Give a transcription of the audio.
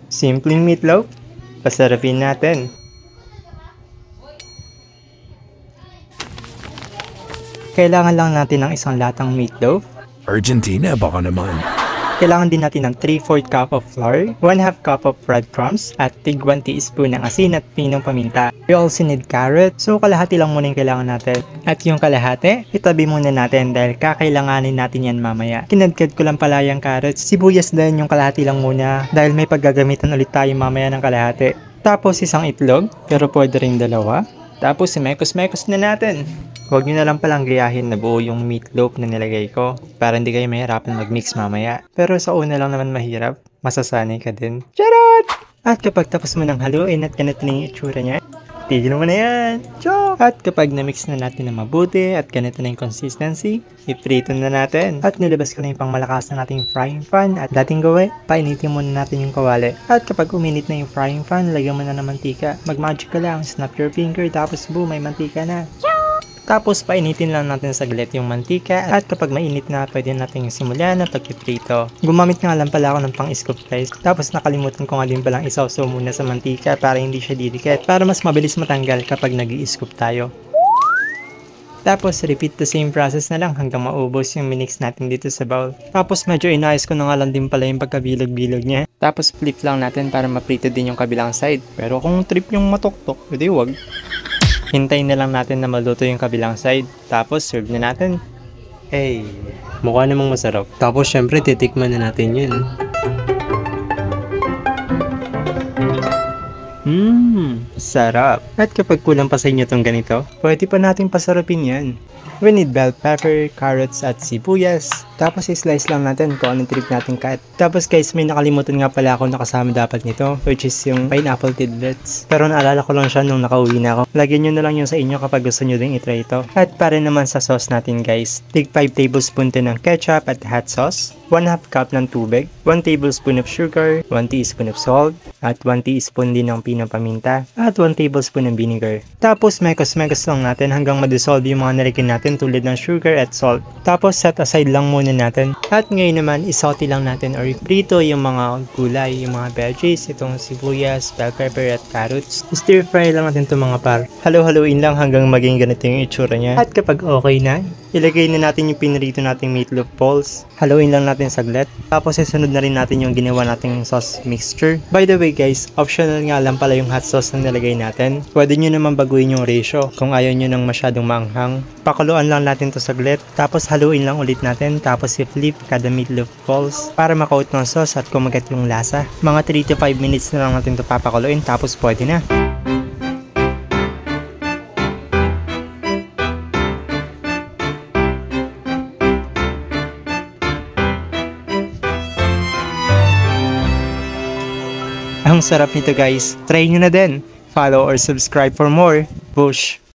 Simpleng meatloaf, pasarapin natin. Kailangan lang natin ng isang latang meatloaf. Argentina, baka naman. Kailangan din natin ng 3/4 cup of flour, 1/2 cup of breadcrumbs, at tig 1 teaspoon ng asin at pinong paminta. We also need carrot, so kalahati lang muna yung kailangan natin. At yung kalahati, itabi muna natin dahil kakailanganin natin yan mamaya. Kinadkad ko lang pala yung carrots, sibuyas din yung kalahati lang muna dahil may paggagamitan ulit tayo mamaya ng kalahati. Tapos isang itlog, pero pwede rin dalawa. Tapos mekos-mekos na natin. Huwag nyo na lang palang gayahin na buo yung meatloaf na nilagay ko para hindi kayo mahirapan mag-mix mamaya. Pero sa una lang naman mahirap, masasanay ka din. Charot! At kapag tapos mo nang haluin at ganito na yung itsura niya, tigil mo na yan! Chok! At kapag na-mix na natin na mabuti at ganito na yung consistency, iprito na natin. At nilabas ko na yung pangmalakas na nating frying pan at dating gawin, painitin muna natin yung kawali. At kapag uminit na yung frying pan, lagyan mo na ng mantika. Mag-magic ka lang, snap your finger, tapos boom, may mantika na. Tapos painitin lang natin saglit yung mantika at kapag mainit na pwede natin simulan na pagpiprito. Gumamit nga lang pala ako ng pang-scoop guys. Tapos nakalimutan ko nga din palang isawsaw muna sa mantika para hindi siya didikit. Para mas mabilis matanggal kapag nag-i-scoop tayo. Tapos repeat the same process na lang hanggang maubos yung minix natin dito sa bowl. Tapos medyo inayos ko na nga lang din pala yung pagkabilog-bilog niya. Tapos flip lang natin para maprito din yung kabilang side. Pero kung trip yung matuktok, pwede wag. Hintayin na lang natin na maluto yung kabilang side. Tapos serve na natin. Hey, mukha namang masarap. Tapos syempre titikman na natin yun. Sarap. At kapag kulang pa sa inyo tong ganito, pwede pa natin pasarapin yan. We need bell pepper, carrots at sibuyas. Tapos i-slice lang natin kung anong trip natin kahit. Tapos guys, may nakalimutan nga pala ako nakasama dapat nito, which is yung pineapple tidbits. Pero naalala ko lang siya nung nakauwi na ako. Lagyan nyo na lang yun sa inyo kapag gusto nyo din itry ito. At para naman sa sauce natin guys, tig 5 tablespoon din ng ketchup at hot sauce, 1/2 cup ng tubig, 1 tablespoon of sugar, 1 teaspoon of salt, at 1 teaspoon din ng pinong paminta, at 1 tablespoon ng vinegar. Tapos mekos-mekos lang natin hanggang ma-dissolve yung mga nilagyan natin tulad ng sugar at salt. Tapos set aside lang muna natin. At ngayon naman, isaute lang natin or prito yung mga gulay, yung mga veggies, itong sibuyas, bell pepper at carrots. Stir fry lang natin itong mga par. Halo-haloin lang hanggang maging ganito yung itsura niya. At kapag okay na, ilagay na natin yung pinrito nating meatloaf balls. Haluin lang natin saglit. Tapos isunod na rin natin yung ginawa nating sauce mixture. By the way guys, optional nga lang pala yung hot sauce na nilagay natin. Pwede nyo naman baguhin yung ratio kung ayaw nyo nang masyadong maanghang. Pakuluan lang natin to saglit. Tapos haluin lang ulit natin. Tapos i-flip kada meatloaf balls para makaut ng sauce at kumagat yung lasa. Mga 3 to 5 minutes na lang natin to papakuluin. Tapos pwede na. Ang sarap nito guys. Try nyo na din. Follow or subscribe for more. Push!